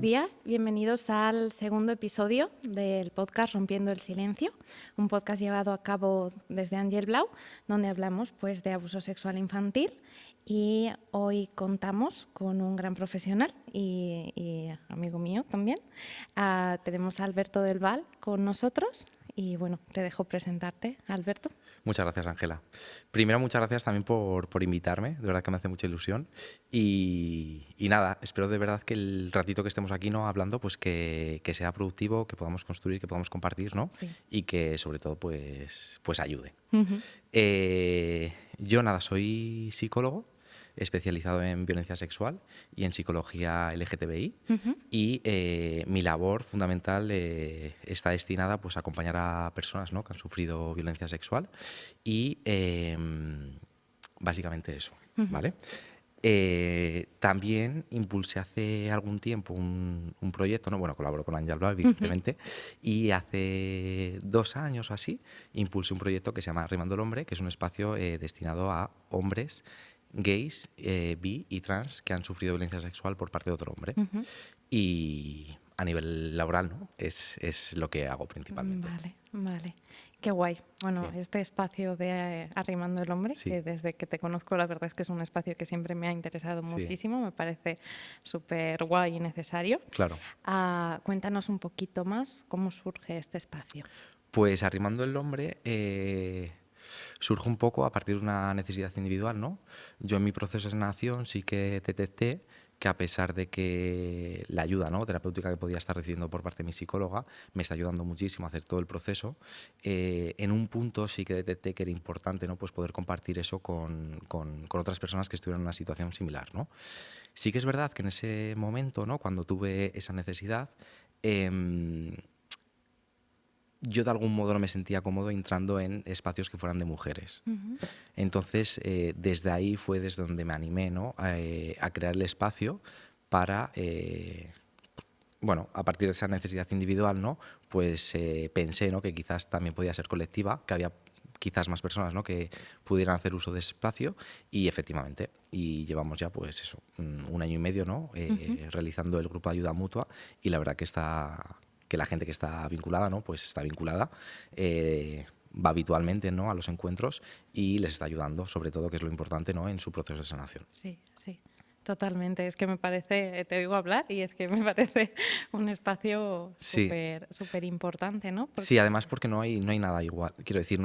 días, bienvenidos al segundo episodio del podcast Rompiendo el Silencio, un podcast llevado a cabo desde Ángel Blau, donde hablamos pues, de abuso sexual infantil, y hoy contamos con un gran profesional y amigo mío también. Tenemos a Alberto del Val con nosotros y bueno, te dejo presentarte, Alberto. Muchas gracias, Ángela. Primero, muchas gracias también por invitarme, de verdad que me hace mucha ilusión. Y nada, espero de verdad que el ratito que estemos aquí no hablando, pues que sea productivo, que podamos construir, que podamos compartir, ¿no? Sí. Y que sobre todo pues ayude. Uh-huh. Yo nada, soy psicólogo especializado en violencia sexual y en psicología LGTBI. Uh-huh. Y mi labor fundamental está destinada pues, a acompañar a personas, ¿no?, que han sufrido violencia sexual y básicamente eso, Uh-huh. ¿vale? También impulsé hace algún tiempo un proyecto, ¿no? Bueno, colaboro con Ángel Blau, evidentemente, uh-huh. Y hace 2 años o así impulsé un proyecto que se llama Arrimando el Hombre, que es un espacio destinado a hombres gays, bi y trans que han sufrido violencia sexual por parte de otro hombre. Uh-huh. Y a nivel laboral, ¿no? Es lo que hago principalmente. Vale. Qué guay. Bueno, Sí. Este espacio de Arrimando el Hombre, Sí. que desde que te conozco la verdad es que es un espacio que siempre me ha interesado muchísimo, me parece súper guay y necesario. Claro. Cuéntanos un poquito más cómo surge este espacio. Pues Arrimando el Hombre surge un poco a partir de una necesidad individual, ¿no? Yo en mi proceso de sanación sí que detecté que a pesar de que la ayuda, ¿no?, terapéutica que podía estar recibiendo por parte de mi psicóloga me está ayudando muchísimo a hacer todo el proceso, en un punto sí que detecté que era importante, ¿no?, pues poder compartir eso con otras personas que estuvieran en una situación similar, ¿no? Sí que es verdad que en ese momento, ¿no?, cuando tuve esa necesidad, yo de algún modo no me sentía cómodo entrando en espacios que fueran de mujeres. Uh-huh. Entonces, desde ahí fue desde donde me animé, ¿no?, a crear el espacio para, bueno, a partir de esa necesidad individual, ¿no?, pues pensé, ¿no?, que quizás también podía ser colectiva, que había quizás más personas, ¿no?, que pudieran hacer uso de ese espacio, y efectivamente, y llevamos ya pues eso, 1 año y medio, ¿no?, uh-huh. realizando el grupo de ayuda mutua, y la verdad que la gente que está vinculada, ¿no?, pues está vinculada, va habitualmente, ¿no?, a los encuentros y les está ayudando, sobre todo, que es lo importante, ¿no?, en su proceso de sanación. Sí. Totalmente, es que me parece, te oigo hablar y es que me parece un espacio súper importante, ¿no? Porque... Sí, además porque no hay nada igual, quiero decir,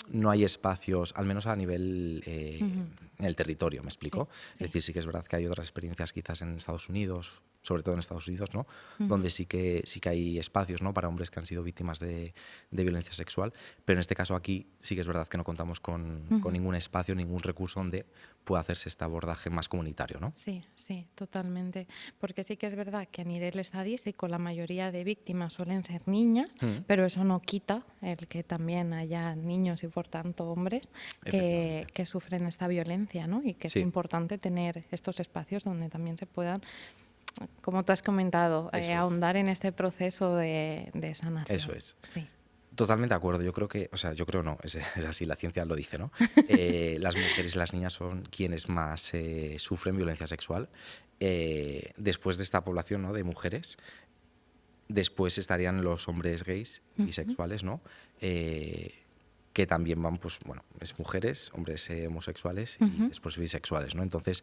no hay espacios, al menos a nivel uh-huh. en el territorio, ¿me explico? Sí. Es decir, sí que es verdad que hay otras experiencias quizás en Estados Unidos, sobre todo en Estados Unidos, ¿no? Uh-huh. Donde sí que hay espacios, ¿no?, para hombres que han sido víctimas de violencia sexual, pero en este caso aquí sí que es verdad que no contamos con ningún espacio, ningún recurso donde pueda hacerse este abordaje más comunitario, ¿no? Sí, totalmente, porque sí que es verdad que a nivel estadístico la mayoría de víctimas suelen ser niñas, pero eso no quita el que también haya niños y por tanto hombres que sufren esta violencia, ¿no? Y que es importante tener estos espacios donde también se puedan, como tú has comentado, ahondar en este proceso de sanación. Eso es. Sí. Totalmente de acuerdo. Yo creo que, o sea, yo creo no, es así, la ciencia lo dice, ¿no? Las mujeres y las niñas son quienes más sufren violencia sexual. Después de esta población, ¿no?, de mujeres, después estarían los hombres gays, bisexuales, ¿no? Que también van, pues, bueno, es mujeres, hombres homosexuales y después bisexuales, ¿no? Entonces,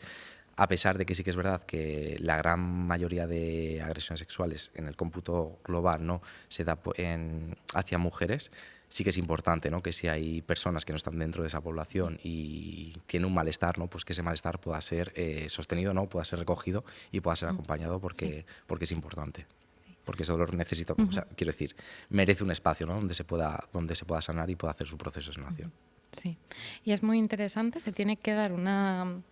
a pesar de que sí que es verdad que la gran mayoría de agresiones sexuales en el cómputo global, ¿no?, se da hacia mujeres, sí que es importante, ¿no?, que si hay personas que no están dentro de esa población y tienen un malestar, ¿no?, pues que ese malestar pueda ser sostenido, ¿no?, pueda ser recogido y pueda ser acompañado porque es importante. Porque ese dolor necesita, o sea, quiero decir, merece un espacio, ¿no?, donde se pueda sanar y pueda hacer su proceso de sanación. Sí, y es muy interesante, se tiene que dar una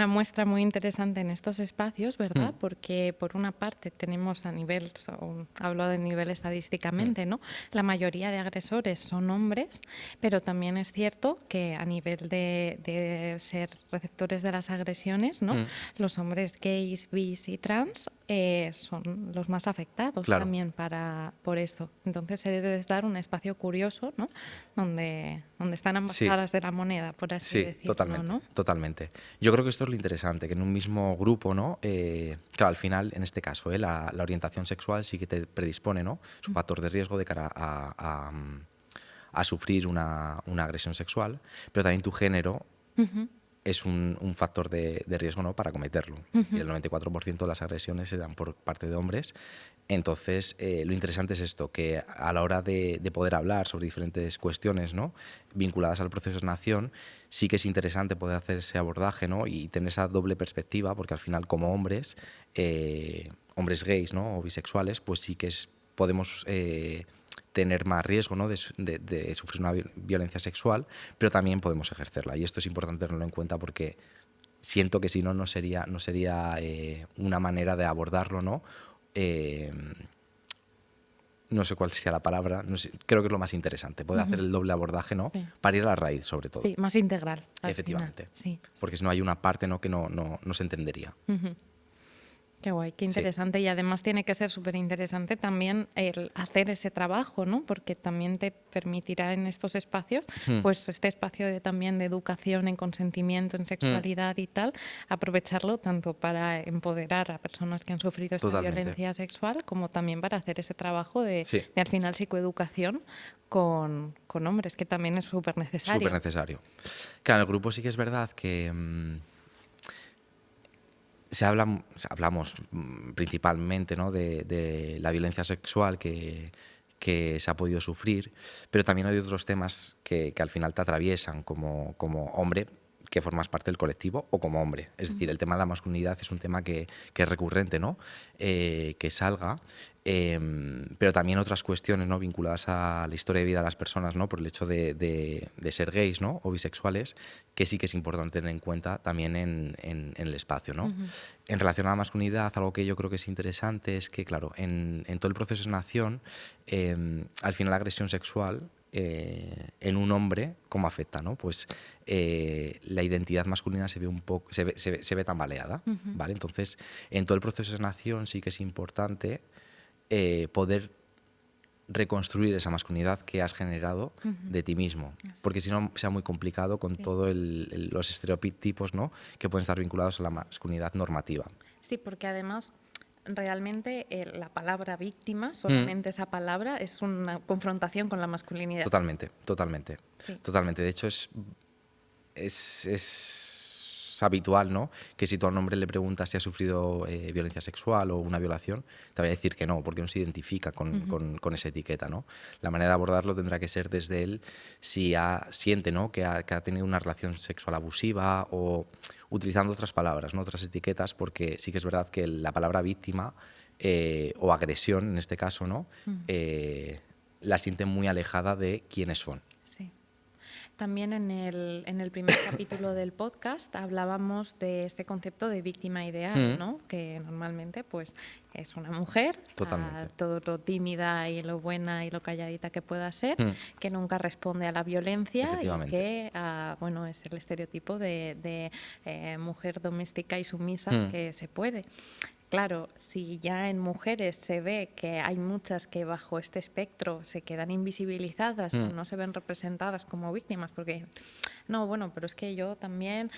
muestra muy interesante en estos espacios, ¿verdad? Porque por una parte tenemos hablo de nivel estadísticamente, ¿no? La mayoría de agresores son hombres, pero también es cierto que a nivel de ser receptores de las agresiones, ¿no? Los hombres gays, bis y trans son los más afectados también por esto. Entonces se debe de dar un espacio curioso, ¿no?, donde están ambas caras de la moneda, por así decirlo, totalmente, ¿no? Totalmente. Yo creo que esto es lo interesante, que en un mismo grupo, ¿no? Claro, al final, en este caso, la orientación sexual sí que te predispone, ¿no? Es un factor de riesgo de cara a sufrir una agresión sexual, pero también tu género Ujú, es un factor de riesgo, ¿no? Para cometerlo. Es decir, ujú. el 94% de las agresiones se dan por parte de hombres. Entonces, lo interesante es esto, que a la hora de poder hablar sobre diferentes cuestiones, ¿no? Vinculadas al proceso de nación, sí que es interesante poder hacer ese abordaje, ¿no? Y tener esa doble perspectiva, porque al final, como hombres, hombres gays, ¿no? O bisexuales, pues sí que podemos tener más riesgo, ¿no? de sufrir una violencia sexual, pero también podemos ejercerla. Y esto es importante tenerlo en cuenta porque siento que si no, no sería una manera de abordarlo, ¿no? Eh, no sé cuál sea la palabra, no sé, creo que es lo más interesante, poder hacer Ujú. el doble abordaje, ¿no? Sí, Para ir a la raíz, sobre todo. sí, más integral al final. Efectivamente. Sí. Porque si no hay una parte, ¿no? Que no se entendería. Ujú. Qué guay, qué Sí. interesante. Y además tiene que ser súper interesante también el hacer ese trabajo, ¿no? Porque también te permitirá en estos espacios, Hmm. pues este espacio también de educación en consentimiento, en Hmm. sexualidad y tal, aprovecharlo tanto para empoderar a personas que han sufrido esta Totalmente. violencia sexual, como también para hacer ese trabajo Sí. de al final psicoeducación con hombres, que también es súper Súper necesario. necesario. Claro, en el grupo sí que es verdad que hablamos principalmente, ¿no? de la violencia sexual que se ha podido sufrir, pero también hay otros temas que al final te atraviesan como hombre que formas parte del colectivo o como hombre. Es decir, el tema de la masculinidad es un tema que es recurrente, ¿no? Que salga, pero también otras cuestiones, ¿no? Vinculadas a la historia de vida de las personas, ¿no? Por el hecho de ser gays, ¿no? O bisexuales, que sí que es importante tener en cuenta también en el espacio, ¿no? Ujú. En relación a la masculinidad, algo que yo creo que es interesante es que, claro, en todo el proceso de nación, al final la agresión sexual en un hombre, ¿cómo afecta? ¿No? Pues la identidad masculina se ve un poco, se ve tambaleada, Ujú. ¿vale? Entonces, en todo el proceso de nación sí que es importante poder reconstruir esa masculinidad que has generado Ujú. de ti mismo, Así. porque si no sea muy complicado con Sí. todos los estereotipos, ¿no? Que pueden estar vinculados a la masculinidad normativa. Sí, porque además realmente la palabra víctima, Mm. solamente esa palabra, es una confrontación con la masculinidad. Totalmente, totalmente, Sí. totalmente. De hecho, es habitual, ¿no? Que si tú a un hombre le preguntas si ha sufrido violencia sexual o una violación, te va a decir que no, porque no se identifica Ujú. con esa etiqueta, ¿no? La manera de abordarlo tendrá que ser desde él si siente, ¿no? Que ha tenido una relación sexual abusiva o utilizando otras palabras, ¿no? Otras etiquetas, porque sí que es verdad que la palabra víctima o agresión, en este caso, ¿no? Mm. La sienten muy alejada de quiénes son. Sí. También en el primer capítulo del podcast hablábamos de este concepto de víctima ideal, Mm. ¿no? Que normalmente pues es una mujer, Totalmente. todo lo tímida y lo buena y lo calladita que pueda ser, Mm. que nunca responde a la violencia y Efectivamente. que bueno, es el estereotipo de mujer doméstica y sumisa Mm. que se puede. Claro, si ya en mujeres se ve que hay muchas que bajo este espectro se quedan invisibilizadas o Mm. no se ven representadas como víctimas, porque no, bueno, pero es que yo también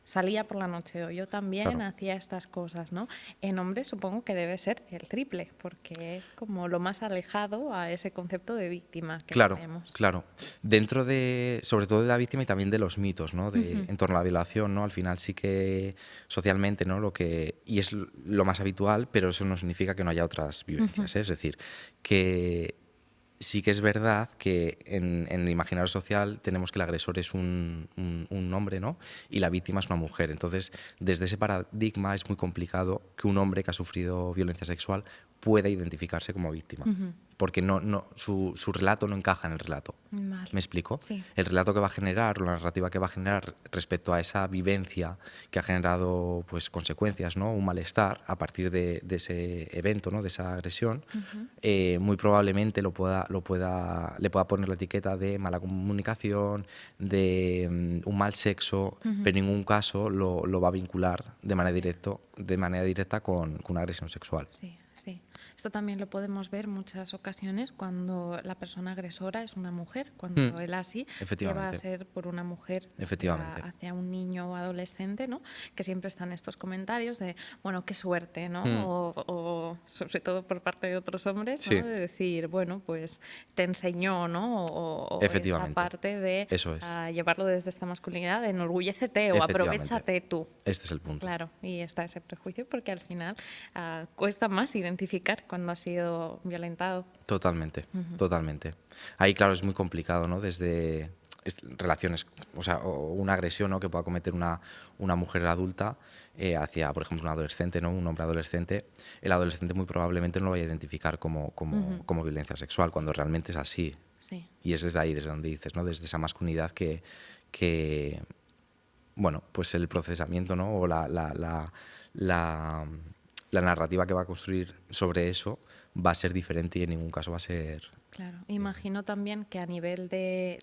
salía por la noche o yo también Claro. hacía estas cosas, ¿no? En hombres supongo que debe ser el triple, porque es como lo más alejado a ese concepto de víctima que Claro, tenemos. claro. Dentro sobre todo de la víctima y también de los mitos, ¿no? Ujú, En torno a la violación, ¿no? Al final sí que socialmente, ¿no? Y es lo más habitual, pero eso no significa que no haya otras ujú. vivencias, ¿eh? Es decir, que sí que es verdad que en el imaginario social tenemos que el agresor es un hombre, ¿no? Y la víctima es una mujer. Entonces, desde ese paradigma es muy complicado que un hombre que ha sufrido violencia sexual pueda identificarse como víctima. Ujú. Porque su relato no encaja en el relato. Vale. ¿Me explico? Sí. El relato que va a generar, o la narrativa que va a generar respecto a esa vivencia que ha generado pues, consecuencias, ¿no? Un malestar a partir de ese evento, ¿no? De esa agresión, Ujú. muy probablemente le pueda poner la etiqueta de mala comunicación, de un mal sexo, Ujú. pero en ningún caso lo va a vincular de manera directa con una agresión sexual. Sí, sí. Esto también lo podemos ver muchas ocasiones cuando la persona agresora es una mujer, Mm, cuando él así lleva a efectivamente, ser por una mujer efectivamente. hacia un niño o adolescente, ¿no? Que siempre están estos comentarios de, bueno, qué suerte, ¿no? Mm, O sobre todo por parte de otros hombres, ¿no? sí, De decir, bueno, pues te enseñó, ¿no? O esa efectivamente. parte de Eso es. llevarlo desde esta masculinidad, de enorgullécete o Efectivamente. aprovechate tú. Este es el punto. Claro, y está ese prejuicio porque al final cuesta más identificar cuando ha sido violentado. Totalmente, Ujú. totalmente. Ahí, claro, es muy complicado, ¿no? Desde relaciones, o sea, o una agresión, ¿no? Que pueda cometer una mujer adulta hacia, por ejemplo, un adolescente, ¿no? Un hombre adolescente. El adolescente muy probablemente no lo vaya a identificar Ujú. como violencia sexual, cuando realmente es así. Sí, Y es desde ahí, desde donde dices, ¿no? Desde esa masculinidad que bueno, pues el procesamiento, ¿no? O la, la narrativa que va a construir sobre eso va a ser diferente y en ningún caso va a ser... claro. Imagino también que a nivel de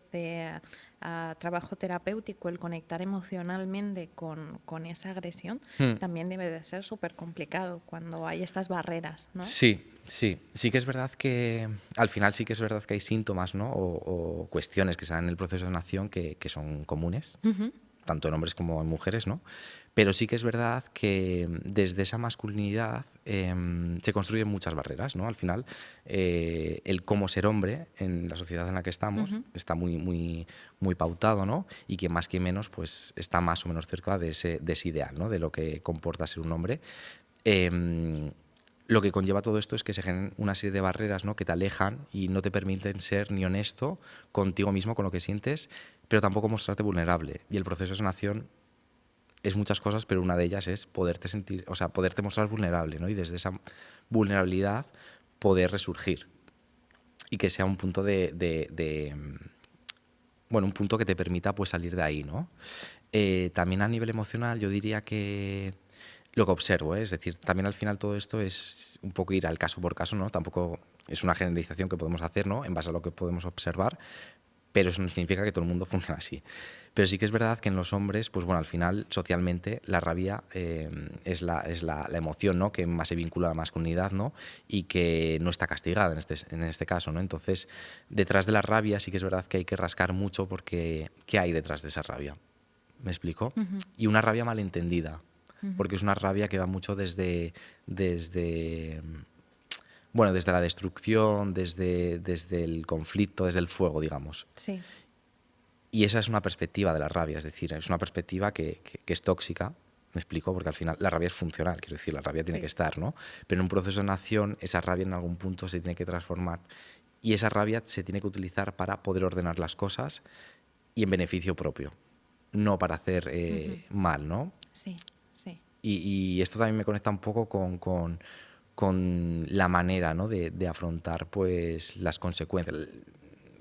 trabajo terapéutico, el conectar emocionalmente con esa agresión Hmm. también debe de ser súper complicado cuando hay estas barreras, ¿no? Sí, sí. Sí que es verdad que al final sí que es verdad que hay síntomas, ¿no? O cuestiones que se dan en el proceso de sanación que son comunes, Ujú. tanto en hombres como en mujeres, ¿no? Pero sí que es verdad que desde esa masculinidad se construyen muchas barreras, ¿no? Al final, el cómo ser hombre en la sociedad en la que estamos Ujú. está muy pautado, ¿no? Y que más que menos, pues está más o menos cerca de ese ideal, ¿no? De lo que comporta ser un hombre. Em, lo que conlleva todo esto es que se generan una serie de barreras, ¿no? Que te alejan y no te permiten ser ni honesto contigo mismo, con lo que sientes, pero tampoco mostrarte vulnerable. Y el proceso de sanación es muchas cosas, pero una de ellas es poderte sentir, o sea, poderte mostrar vulnerable, ¿no? Y desde esa vulnerabilidad poder resurgir y que sea un punto bueno, un punto que te permita pues salir de ahí, ¿no? También a nivel emocional yo diría que lo que observo, ¿eh? Es decir, también al final todo esto es un poco ir al caso por caso, ¿no? Tampoco es una generalización que podemos hacer, ¿no? En base a lo que podemos observar, pero eso no significa que todo el mundo funcione así. Pero sí que es verdad que en los hombres, pues bueno, al final, socialmente, la rabia es la emoción, ¿no? Que más se vincula a la masculinidad, ¿no? Y que no está castigada en este caso, ¿no? Entonces, detrás de la rabia sí que es verdad que hay que rascar mucho porque ¿qué hay detrás de esa rabia? ¿Me explico? Ujú. Y una rabia malentendida, Ujú. porque es una rabia que va mucho bueno, desde la destrucción, desde el conflicto, desde el fuego, digamos. Sí. Y esa es una perspectiva de la rabia, es decir, es una perspectiva que es tóxica, me explico, porque al final la rabia es funcional, quiero decir, la rabia tiene que Sí. estar, ¿no? Pero en un proceso de nación, esa rabia en algún punto se tiene que transformar y esa rabia se tiene que utilizar para poder ordenar las cosas y en beneficio propio, no para hacer Ujú. mal, ¿no? Sí, sí. Y esto también me conecta un poco con la manera, ¿no? de afrontar pues las consecuencias,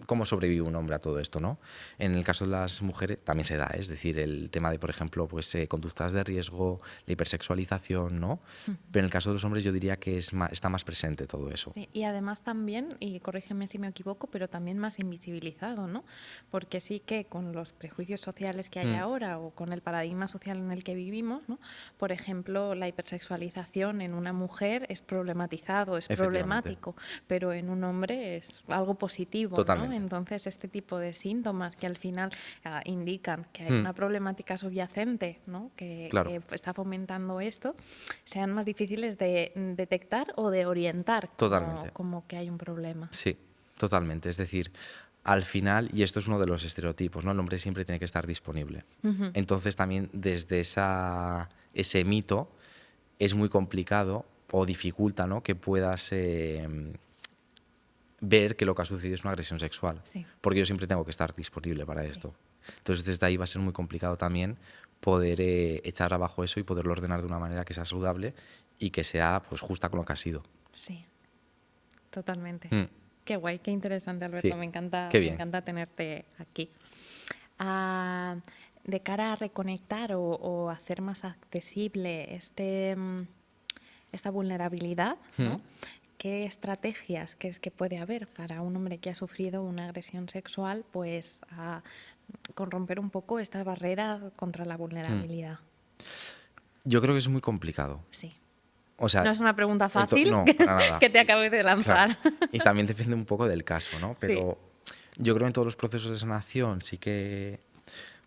cómo sobrevive un hombre a todo esto, ¿no? En el caso de las mujeres también se da, es decir, el tema de, por ejemplo, pues conductas de riesgo, la hipersexualización, ¿no? Ujú. Pero en el caso de los hombres yo diría que está más presente todo eso. Sí, y además también, y corrígeme si me equivoco, pero también más invisibilizado, ¿no? Porque sí que con los prejuicios sociales que hay Mm, ahora o con el paradigma social en el que vivimos, ¿no? Por ejemplo, la hipersexualización en una mujer es problematizado, es efectivamente, problemático, pero en un hombre es algo positivo, ¿no? totalmente. Entonces, este tipo de síntomas que al final indican que hay Mm, una problemática subyacente, ¿no? claro, Que está fomentando esto, sean más difíciles de detectar o de orientar totalmente. como que hay un problema. Sí, totalmente. Es decir, al final, y esto es uno de los estereotipos, ¿no? El hombre siempre tiene que estar disponible. Ujú. Entonces también desde ese mito es muy complicado o dificulta, ¿no? Que puedas ver que lo que ha sucedido es una agresión sexual, Sí, porque yo siempre tengo que estar disponible para sí, esto. Entonces desde ahí va a ser muy complicado también poder echar abajo eso y poderlo ordenar de una manera que sea saludable y que sea pues justa con lo que ha sido. sí, totalmente. Mm, Qué guay, qué interesante, Alberto. sí, qué Me bien. encanta tenerte aquí. Ah, de cara a reconectar o hacer más accesible esta vulnerabilidad, Mm. ¿no? ¿Qué estrategias crees que puede haber para un hombre que ha sufrido una agresión sexual, pues con romper un poco esta barrera contra la Mm. vulnerabilidad? Yo creo que es muy complicado. Sí. O sea, No es una pregunta fácil no, para nada. que te acabé de lanzar. Claro. Y también depende un poco del caso, ¿no? Sí. Pero yo creo que en todos los procesos de sanación sí que,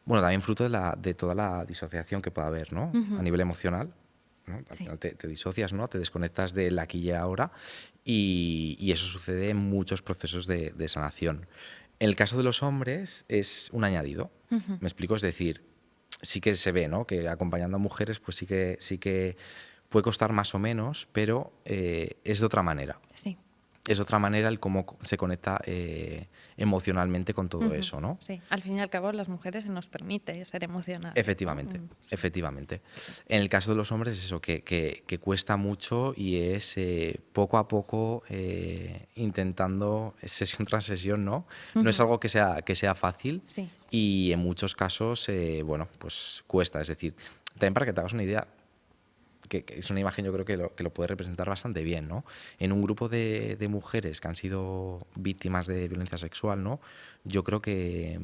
bueno, también fruto de toda la disociación que pueda haber, ¿no? A nivel emocional, ¿no? Al Sí. final te disocias, ¿no? Te desconectas del aquí y ahora y eso sucede en muchos procesos de sanación. En el caso de los hombres es un añadido, ¿me explico? Es decir, sí que se ve, ¿no? Que acompañando a mujeres pues sí que puede costar más o menos, pero es de otra manera. Sí. Es otra manera el cómo se conecta emocionalmente con todo eso, ¿no? Sí, al fin y al cabo las mujeres se nos permite ser emocionales, Efectivamente, ¿no? Sí. efectivamente. En el caso de los hombres es eso, que cuesta mucho y es poco a poco intentando, sesión tras sesión, ¿no? No es algo que sea fácil Sí. y en muchos casos, bueno, pues cuesta. Es decir, también para que te hagas una idea, que es una imagen yo creo que lo puede representar bastante bien, ¿no? En un grupo de mujeres que han sido víctimas de violencia sexual, ¿no? Yo creo que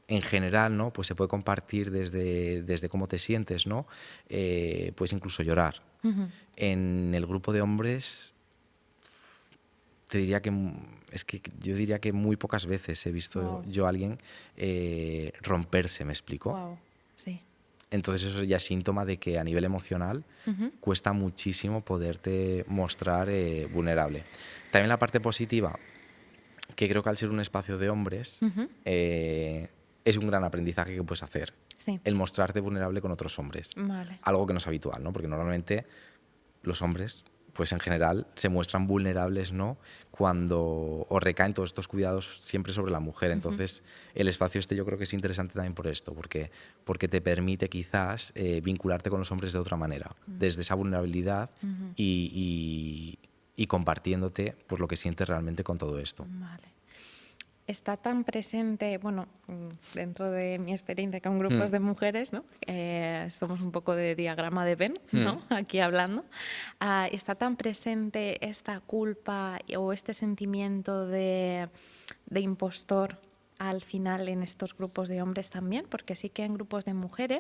en general, ¿no? Pues se puede compartir desde cómo te sientes, ¿no? Puedes incluso llorar. En el grupo de hombres te diría es que yo diría que muy pocas veces he visto yo a alguien romperse, ¿me explico? Wow, sí. Entonces eso ya es síntoma de que a nivel emocional cuesta muchísimo poderte mostrar vulnerable. También la parte positiva, que creo que al ser un espacio de hombres, es un gran aprendizaje que puedes hacer. Sí. El mostrarte vulnerable con otros hombres. Vale. Algo que no es habitual, ¿no? Porque normalmente los hombres, pues en general, se muestran vulnerables, ¿no? Cuando o recaen todos estos cuidados siempre sobre la mujer. Entonces, el espacio este yo creo que es interesante también por esto, porque te permite quizás vincularte con los hombres de otra manera, desde esa vulnerabilidad y compartiéndote pues, lo que sientes realmente con todo esto. Vale. Está tan presente, bueno, dentro de mi experiencia con grupos de mujeres, ¿no? Somos un poco de diagrama de Venn, ¿no? Aquí hablando. Está tan presente esta culpa o este sentimiento de impostor al final en estos grupos de hombres también, porque sí que en grupos de mujeres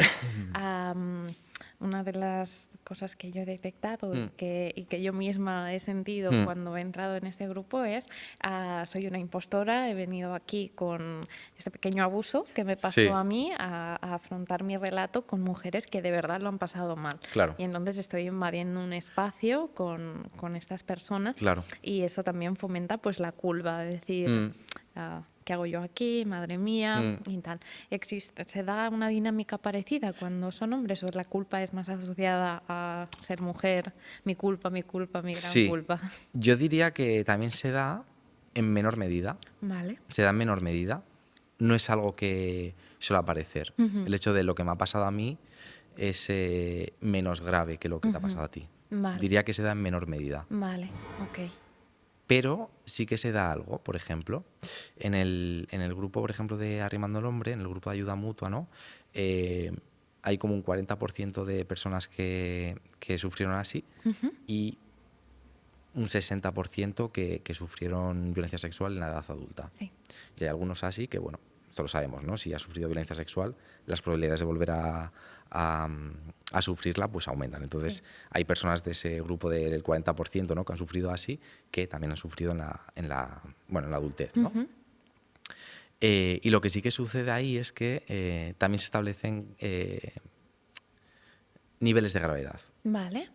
una de las cosas que yo he detectado y que yo misma he sentido cuando he entrado en este grupo es soy una impostora, he venido aquí con este pequeño abuso que me pasó a mí a afrontar mi relato con mujeres que de verdad lo han pasado mal. Claro. Y entonces estoy invadiendo un espacio con estas personas Claro. y eso también fomenta pues la culpa, de decir... ¿qué hago yo aquí? Madre mía, y tal. ¿Se da una dinámica parecida cuando son hombres o la culpa es más asociada a ser mujer? Mi culpa, mi gran culpa. Yo diría que también se da en menor medida. Vale. Se da en menor medida. No es algo que suele aparecer. El hecho de lo que me ha pasado a mí es menos grave que lo que te ha pasado a ti. Vale. Diría que se da en menor medida. Vale, ok. Pero sí que se da algo, por ejemplo, en el grupo, por ejemplo, de Arrimando al Hombre, en el grupo de ayuda mutua, ¿no? Hay como un 40% de personas que sufrieron así y un 60% que sufrieron violencia sexual en la edad adulta. Sí. Y hay algunos así que, bueno, esto lo sabemos, ¿no? Si has sufrido violencia sexual, las probabilidades de volver a sufrirla pues aumentan. Entonces, hay personas de ese grupo del 40%, ¿no? Que han sufrido así, que también han sufrido en la adultez, ¿no? Y lo que sí que sucede ahí es que también se establecen niveles de gravedad. Vale.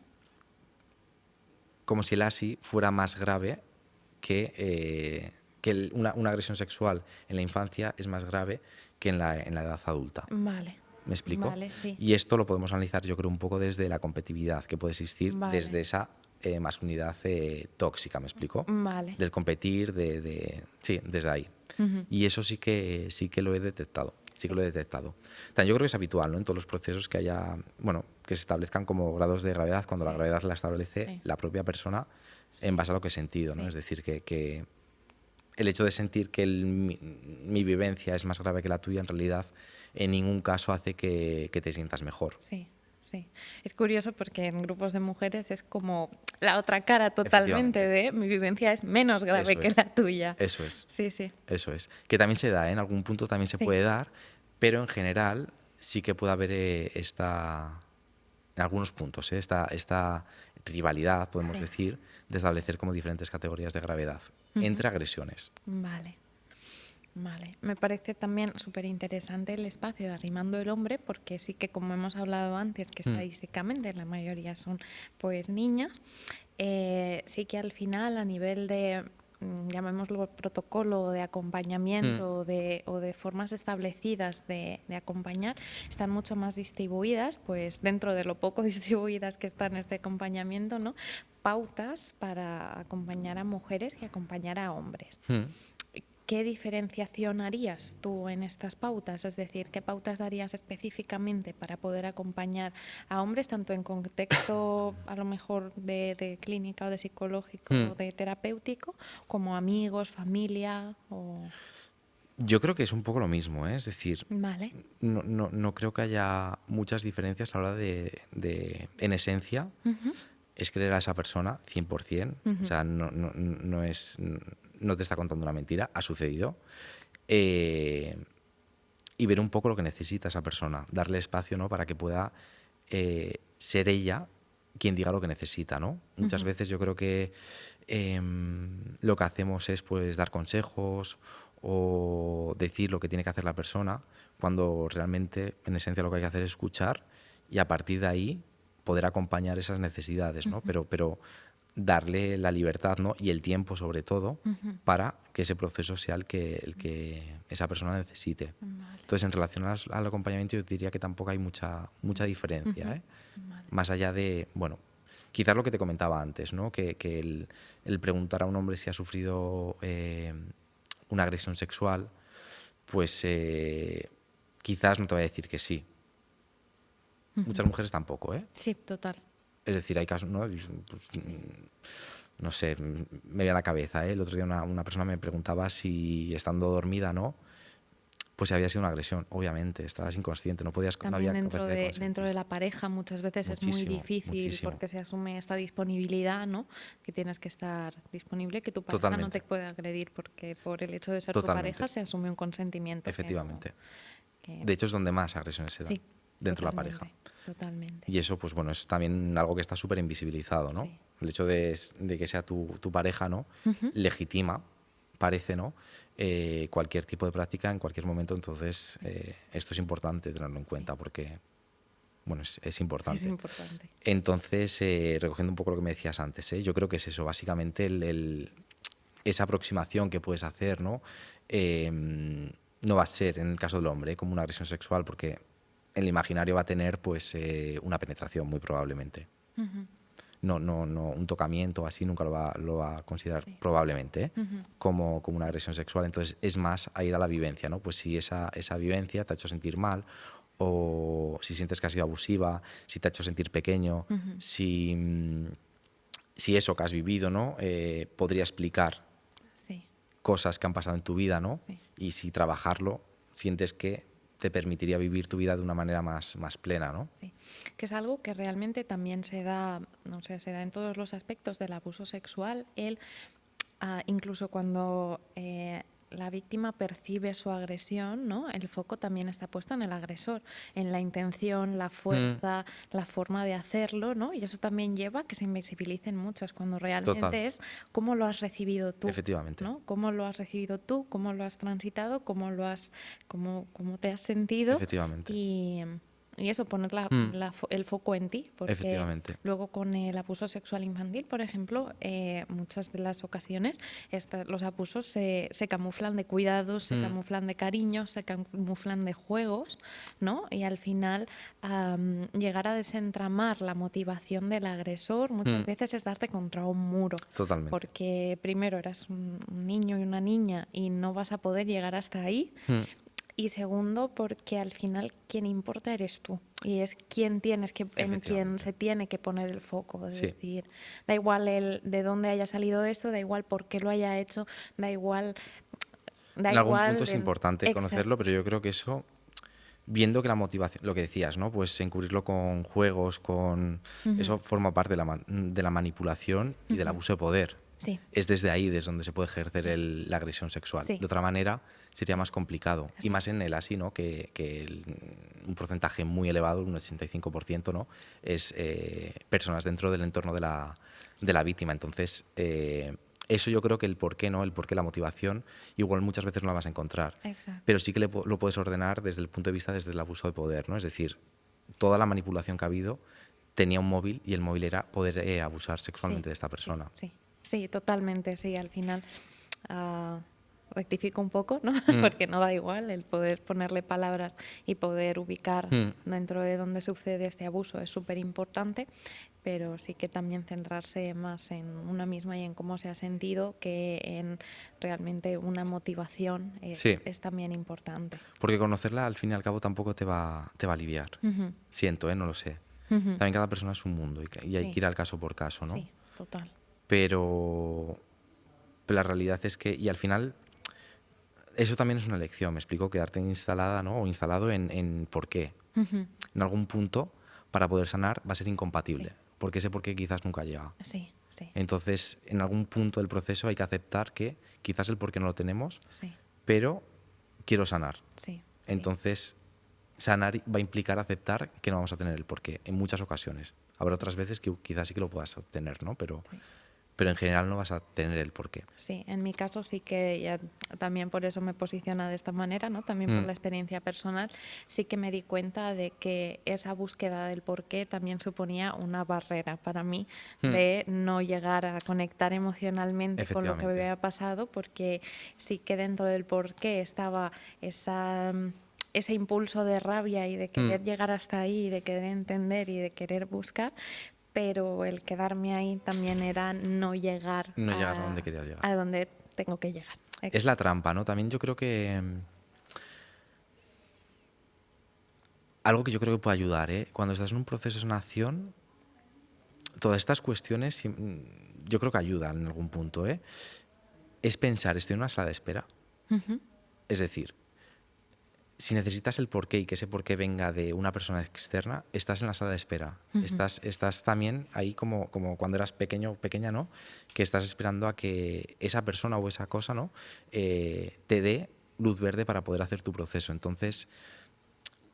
Como si el ASI fuera más grave que una agresión sexual en la infancia es más grave que en la edad adulta. Vale. ¿Me explico? Vale, sí. Y esto lo podemos analizar, yo creo, un poco desde la competitividad que puede existir, desde esa masculinidad tóxica, ¿me explico? Vale. Del competir, sí, desde ahí. Y eso sí que lo he detectado. Sí que lo he detectado. También yo creo que es habitual, ¿no? En todos los procesos que haya, bueno, que se establezcan como grados de gravedad, cuando la gravedad la establece la propia persona en base a lo que he sentido, ¿no? Es decir, que el hecho de sentir que mi vivencia es más grave que la tuya, en realidad, en ningún caso hace que te sientas mejor. Sí, sí. Es curioso porque en grupos de mujeres es como la otra cara totalmente de mi vivencia es menos grave que la tuya. Eso es. Sí, sí. Eso es. Que también se da, ¿eh? En algún punto también se puede dar, pero en general sí que puede haber esta en algunos puntos, esta rivalidad, podemos Sí. decir, de establecer como diferentes categorías de gravedad Ujú. entre agresiones. Vale. Vale, me parece también súper interesante el espacio de Arrimando el Hombre, porque sí que como hemos hablado antes, que Mm, estadísticamente la mayoría son pues niñas, sí que al final a nivel de, llamémoslo protocolo de mm, acompañamiento o de formas establecidas de acompañar, están mucho más distribuidas, pues dentro de lo poco distribuidas que están este acompañamiento, ¿no? Pautas para acompañar a mujeres y acompañar a hombres. mm. ¿Qué diferenciación harías tú en estas pautas? Es decir, ¿qué pautas darías específicamente para poder acompañar a hombres, tanto en contexto a lo mejor de clínica o de psicológico Mm. o de terapéutico, como amigos, familia o... Yo creo que es un poco lo mismo, ¿eh? Es decir, Vale. no creo que haya muchas diferencias a la hora en esencia, Ujú, es creer a esa persona 100%, o ujú, sea, no te está contando una mentira, ha sucedido, eh, y ver un poco lo que necesita esa persona, darle espacio, ¿no? Para que pueda ser ella quien diga lo que necesita, ¿no? Muchas ujú. veces yo creo que lo que hacemos es pues dar consejos o decir lo que tiene que hacer la persona, cuando realmente en esencia lo que hay que hacer es escuchar y a partir de ahí poder acompañar esas necesidades, ¿no? Pero darle la libertad, ¿no? Y el tiempo sobre todo Ujú. para que ese proceso sea el que esa persona necesite. Vale. Entonces, en relación al acompañamiento, yo diría que tampoco hay mucha diferencia, Ujú. ¿eh? Vale. Más allá de, bueno, quizás lo que te comentaba antes, ¿no? Que el preguntar a un hombre si ha sufrido una agresión sexual, pues quizás no te va a decir que sí. Ujú. Muchas mujeres tampoco, ¿eh? Sí, total. Es decir, hay casos, ¿no? Pues, Sí. no sé, me viene a la cabeza, ¿eh? El otro día una persona me preguntaba si estando dormida, ¿no? Pues si había sido una agresión. Obviamente, estabas Sí. inconsciente, no También había capacidad de dentro consentir. de la pareja muchas veces es muy Muchísimo, difícil muchísimo. porque se asume esta disponibilidad, ¿no? Que tienes que estar disponible, que tu pareja no te Totalmente, puede agredir porque por el hecho de ser tu pareja totalmente, se asume un consentimiento que no... efectivamente. Que... De hecho, es donde más agresiones se dan, Sí, dentro de la pareja. totalmente, totalmente. Y eso, pues bueno, es también algo que está súper invisibilizado, ¿no? Sí. El hecho de que sea tu pareja, ¿no? Ujú. Legitima, parece, ¿no? Cualquier tipo de práctica en cualquier momento. Entonces, Sí. esto es importante tenerlo en Sí, cuenta porque, bueno, es es importante. importante. Entonces, recogiendo un poco lo que me decías antes, yo creo que es eso, básicamente esa aproximación que puedes hacer, ¿no? No va a ser, en el caso del hombre, como una agresión sexual, porque en el imaginario va a tener pues una penetración, muy probablemente. Ujú. No, un tocamiento así nunca lo va a considerar, Sí. probablemente, Ujú. como una agresión sexual. Entonces, es más a ir a la vivencia, ¿no? Pues si esa vivencia te ha hecho sentir mal, o si sientes que has sido abusiva, si te ha hecho sentir pequeño, Ujú. si eso que has vivido, ¿no? Podría explicar Sí, cosas que han pasado en tu vida, ¿no? sí. Y si trabajarlo, sientes que te permitiría vivir tu vida de una manera más plena, ¿no? Sí, que es algo que realmente también se da, no sé, se da en todos los aspectos del abuso sexual. Incluso cuando la víctima percibe su agresión, ¿no? El foco también está puesto en el agresor, en la intención, la Mm, fuerza, la forma de hacerlo, ¿no? Y eso también lleva a que se invisibilicen muchas, cuando total, realmente es cómo lo has recibido tú. efectivamente, ¿No? ¿Cómo lo has recibido tú? ¿Cómo lo has transitado? ¿Cómo te has sentido? efectivamente, Y, y eso, poner mm, el foco en ti, porque efectivamente, luego con el abuso sexual infantil, por ejemplo, muchas de las ocasiones los abusos se camuflan de cuidados, se mm, camuflan de cariños, se camuflan de juegos, ¿no? Y al final llegar a desentramar la motivación del agresor muchas mm, veces es darte contra un muro, totalmente. porque primero eras un niño y una niña y no vas a poder llegar hasta ahí. Mm, Y segundo, porque al final quien importa eres tú. Y es en quien efectivamente, se tiene que poner el foco. Es sí. decir, da igual de dónde haya salido esto, da igual por qué lo haya hecho, da igual, da En algún punto igual. es importante conocerlo, pero yo creo que eso, viendo que la motivación, lo que decías, ¿no? Pues encubrirlo con juegos, Ujú, eso forma parte de la manipulación y del ujú. abuso de poder. Sí, Es desde ahí desde donde se puede ejercer sí, la agresión sexual. sí, De otra manera sería más complicado. Y sí, más en el así, ¿no? Un porcentaje muy elevado, un 85%, ¿no? Es personas dentro del entorno de sí, la víctima. Entonces, eso yo creo que el por qué, ¿no? El por qué, la motivación, igual muchas veces no la vas a encontrar. exacto. Pero sí que lo puedes ordenar desde el punto de vista, desde el abuso de poder, ¿no? Es decir, toda la manipulación que ha habido tenía un móvil y el móvil era poder abusar Sí, sexualmente de esta sí, persona. sí, sí, totalmente, sí, al final ah, rectifico un poco, ¿no? Mm, Porque no da igual el poder ponerle palabras y poder ubicar mm, dentro de dónde sucede este abuso es súper importante, pero sí que también centrarse más en una misma y en cómo se ha sentido que en realmente una motivación sí, es también importante. porque conocerla al fin y al cabo tampoco te va a aliviar. Ujú, Siento, no lo sé. ujú. También cada persona es un mundo y hay Sí, que ir al caso por caso, ¿no? sí, total. Pero, pero la realidad es que, y al final, eso también es una lección, me explico, quedarte instalada, ¿no? O instalado en por qué. Ujú, En algún punto, para poder sanar, va a ser sí, incompatible, porque ese por qué quizás nunca llega. sí, sí, Entonces, en algún punto del proceso hay que aceptar que quizás el por qué no lo tenemos, sí, pero quiero sanar. sí, sí. Entonces, sanar va a implicar aceptar que no vamos a tener el porqué en Sí, muchas ocasiones. Habrá otras veces que quizás sí que lo puedas obtener, ¿no? sí. Pero en general no vas a tener el porqué. Sí, en mi caso sí que ya también por eso me posiciona de esta manera, ¿no? También por Mm, la experiencia personal, sí que me di cuenta de que esa búsqueda del porqué también suponía una barrera para mí mm, de no llegar a conectar emocionalmente con lo que me efectivamente. había pasado, porque sí que dentro del porqué estaba esa ese impulso de rabia y de Mm, querer llegar hasta ahí, de querer entender y de querer buscar, pero el quedarme ahí también era no llegar no llegar a donde querías llegar. a donde tengo que llegar. Es la trampa, ¿no? También yo creo que algo que yo creo que puede ayudar, ¿eh? Cuando estás en un proceso de sanación, todas estas cuestiones yo creo que ayudan en algún punto, ¿eh? Es pensar, estoy en una sala de espera. Ujú, Es decir, si necesitas el porqué y que ese porqué venga de una persona externa, estás en la sala de espera. ujú, Estás también ahí como cuando eras pequeño o pequeña, ¿no? Que estás esperando a que esa persona o esa cosa, ¿no? Te dé luz verde para poder hacer tu proceso. Entonces,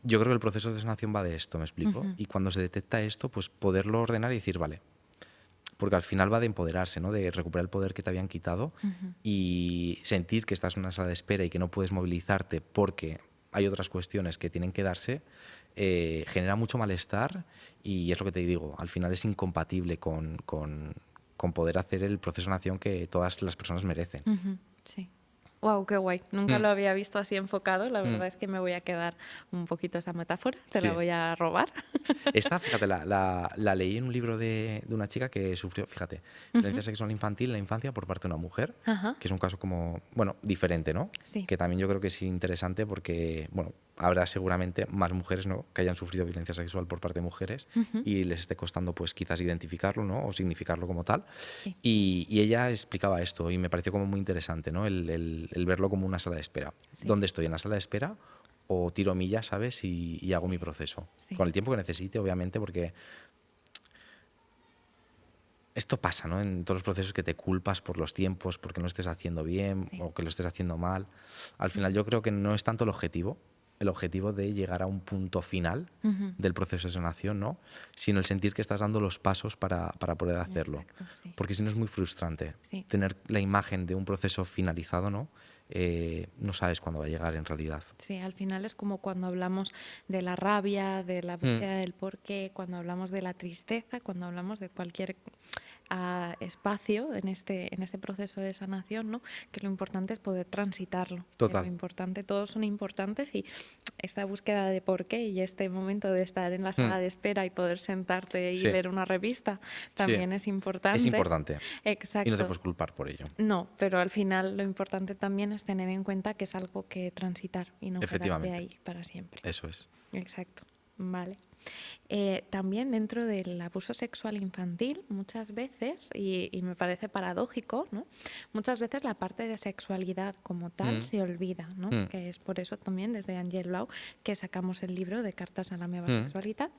yo creo que el proceso de sanación va de esto, ¿me explico? ujú, Y cuando se detecta esto, pues poderlo ordenar y decir, vale, porque al final va de empoderarse, ¿no? De recuperar el poder que te habían quitado ujú. y sentir que estás en una sala de espera y que no puedes movilizarte porque hay otras cuestiones que tienen que darse, genera mucho malestar y es lo que te digo, al final es incompatible con poder hacer el proceso de sanación que todas las personas merecen. Ujú, sí. Wow, qué guay. Nunca Mm, lo había visto así enfocado. La mm, verdad es que me voy a quedar un poquito esa metáfora. Te la sí. voy a robar. Esta, fíjate, la leí en un libro de una chica que sufrió, fíjate, Ujú, violencia sexual infantil en la infancia por parte de una mujer, ajá, que es un caso como, bueno, diferente, ¿no? sí, Que también yo creo que es interesante porque, bueno, habrá seguramente más mujeres, ¿no? Que hayan sufrido violencia sexual por parte de mujeres ujú, y les esté costando, pues, quizás identificarlo, ¿no? O significarlo como tal. sí, Y ella explicaba esto y me pareció como muy interesante, ¿no? El verlo como una sala de espera. sí, ¿Dónde estoy? ¿En la sala de espera? O tiro millas, ¿sabes? Y hago mi sí, proceso. sí, Con el tiempo que necesite, obviamente, porque esto pasa, ¿no? En todos los procesos que te culpas por los tiempos, porque no estés haciendo bien sí. o que lo estés haciendo mal. Al final Ujú, yo creo que no es tanto el objetivo de llegar a un punto final ujú, del proceso de sanación, ¿no? Sino el sentir que estás dando los pasos para poder hacerlo. exacto, sí, Porque si no es muy frustrante sí. tener la imagen de un proceso finalizado, ¿no? No sabes cuándo va a llegar en realidad. Sí, al final es como cuando hablamos de la rabia, de la Mm, búsqueda del porqué, cuando hablamos de la tristeza, cuando hablamos de cualquier espacio en este proceso de sanación, ¿no? Que lo importante es poder transitarlo. Que lo total. importante, todos son importantes y esta búsqueda de porqué y este momento de estar en la Mm, sala de espera y poder sentarte y sí, leer una revista sí, también es es importante. importante. Y no te Exacto. puedes culpar por ello. No, pero al final lo importante también es tener en cuenta que es algo que transitar y no quedarte Efectivamente, ahí para siempre. eso es. Exacto. Vale. También dentro del abuso sexual infantil, muchas veces, y me parece paradójico, ¿no? Muchas veces la parte de sexualidad como tal Mm, se olvida, ¿no? mm, Que es por eso también desde Angel Blau que sacamos el libro de Cartas a la Meva mm. Sexualidad,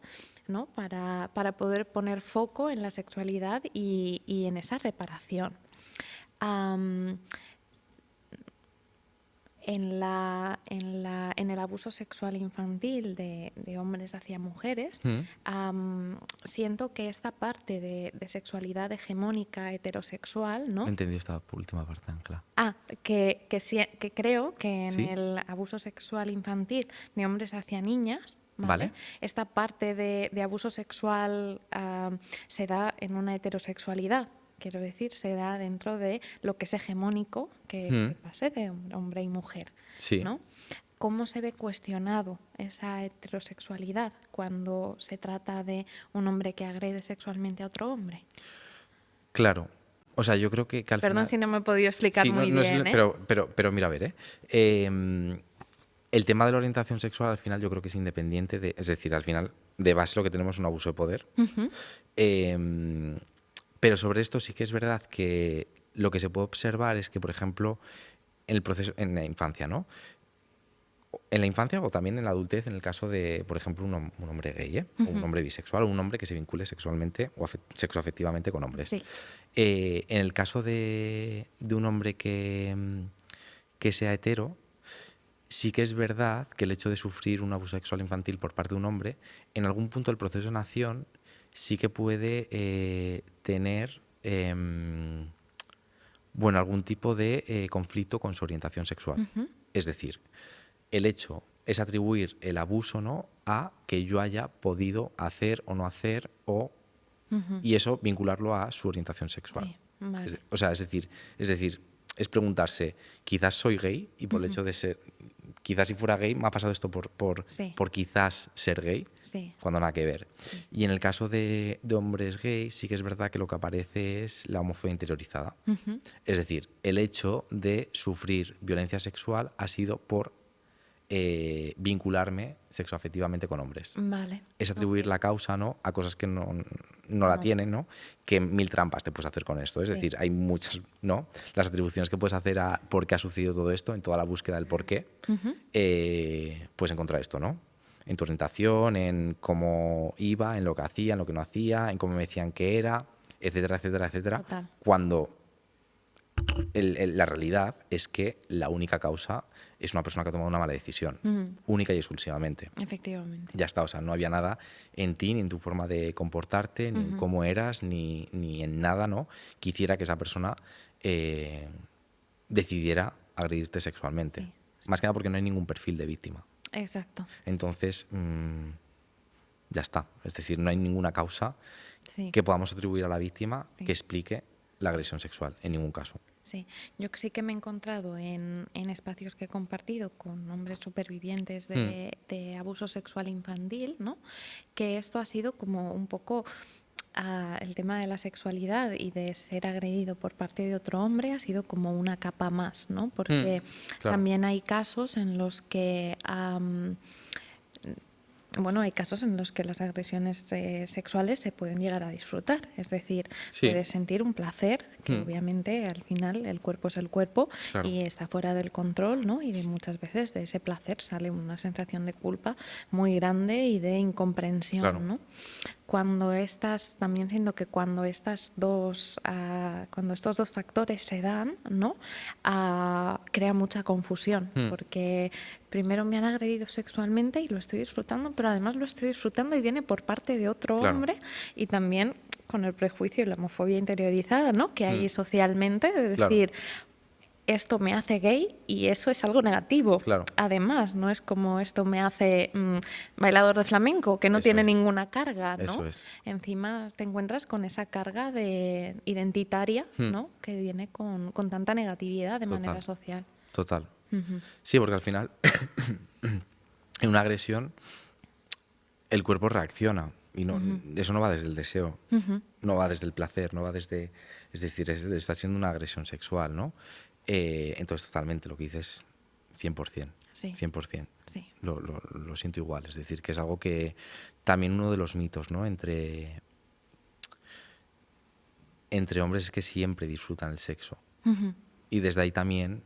¿no? Para poder poner foco en la sexualidad y en esa reparación. am, en el abuso sexual infantil de hombres hacia mujeres, siento que esta parte de sexualidad hegemónica heterosexual, No ¿no? entendí esta última parte, Ancla. Que creo que en ¿Sí? el abuso sexual infantil de hombres hacia niñas, ¿vale? Vale. Esta parte de abuso sexual se da en una heterosexualidad. Quiero decir, se da dentro de lo que es hegemónico que pase de hombre y mujer, Sí. ¿no? ¿Cómo se ve cuestionado esa heterosexualidad cuando se trata de un hombre que agrede sexualmente a otro hombre? Claro. O sea, yo creo que al Perdón final... si no me he podido explicar Sí, muy no es bien, ¿eh? pero mira, a ver, el tema de la orientación sexual al final yo creo que es independiente de... Es decir, al final, de base lo que tenemos es un abuso de poder. Ujú, Em, pero sobre esto sí que es verdad que lo que se puede observar es que, por ejemplo, en el proceso, en la infancia, ¿no? En la infancia o también en la adultez, en el caso de, por ejemplo, un hombre gay, ¿eh? O un ujú. hombre bisexual, o un hombre que se vincule sexualmente o sexoafectivamente con hombres. Sí. En el caso de un hombre que sea hetero, sí que es verdad que el hecho de sufrir un abuso sexual infantil por parte de un hombre, en algún punto del proceso de nación, sí que puede tener bueno, algún tipo de conflicto con su orientación sexual. Ujú. Es decir, el hecho es atribuir el abuso, ¿no?, a que yo haya podido hacer o no hacer Ujú. y eso vincularlo a su orientación sexual. Sí, vale. O sea, es preguntarse, quizás soy gay y por el hecho de ser, quizás si fuera gay me ha pasado esto Sí, por quizás ser gay, sí, cuando nada que ver. sí. Y en el caso de hombres gays sí que es verdad que lo que aparece es la homofobia interiorizada. Ujú. Es decir, el hecho de sufrir violencia sexual ha sido por vincularme sexoafectivamente con hombres. Vale. Es Ok. atribuir la causa, ¿no?, a cosas que no la No. tienen, ¿no? Que mil trampas te puedes hacer con esto. Es Sí. decir, hay muchas, ¿no? Las atribuciones que puedes hacer a por qué ha sucedido todo esto, en toda la búsqueda del por qué, Ujú. puedes encontrar esto, ¿no? En tu orientación, en cómo iba, en lo que hacía, en lo que no hacía, en cómo me decían que era, etcétera, etcétera, etcétera. Total. Cuando la realidad es que la única causa es una persona que ha tomado una mala decisión, Ujú. única y exclusivamente. Efectivamente. Ya está, o sea, no había nada en ti, ni en tu forma de comportarte, ni en Ujú. cómo eras, ni en nada, ¿no?, que hiciera que esa persona decidiera agredirte sexualmente. Sí, sí. Más que nada porque no hay ningún perfil de víctima. Exacto. Entonces, ya está. Es decir, no hay ninguna causa Sí, que podamos atribuir a la víctima sí. que explique la agresión sexual, en ningún caso. Sí, yo sí que me he encontrado en espacios que he compartido con hombres supervivientes de abuso sexual infantil, ¿no? Que esto ha sido como un poco el tema de la sexualidad y de ser agredido por parte de otro hombre ha sido como una capa más, ¿no? Porque Claro. también hay casos en los que bueno, hay casos en los que las agresiones sexuales se pueden llegar a disfrutar, es decir, Sí. puedes sentir un placer que obviamente al final el cuerpo es el cuerpo Claro. y está fuera del control, ¿no? Y de muchas veces de ese placer sale una sensación de culpa muy grande y de incomprensión, Claro. ¿no? También siento que cuando estos dos factores se dan, ¿no? Crea mucha confusión, porque primero me han agredido sexualmente y lo estoy disfrutando, pero además lo estoy disfrutando y viene por parte de otro Claro. hombre y también con el prejuicio y la homofobia interiorizada, ¿no?, que hay socialmente, de Claro. decir, esto me hace gay y eso es algo negativo. Claro. Además, no es como esto me hace bailador de flamenco, que no Eso tiene es. ninguna carga, ¿no? Eso es. Encima te encuentras con esa carga de identitaria, ¿no?, que viene con tanta negatividad de manera social. Total. Ujú. Sí, porque al final, en una agresión, el cuerpo reacciona. Y no, eso no va desde el deseo, no va desde el placer, no va desde... Es decir, está siendo una agresión sexual, ¿no? Entonces, totalmente, lo que dices, 100%. Sí. 100%. Sí. Lo siento igual. Es decir, que es algo que... También uno de los mitos, ¿no?, entre hombres es que siempre disfrutan el sexo. Ujú. Y desde ahí también,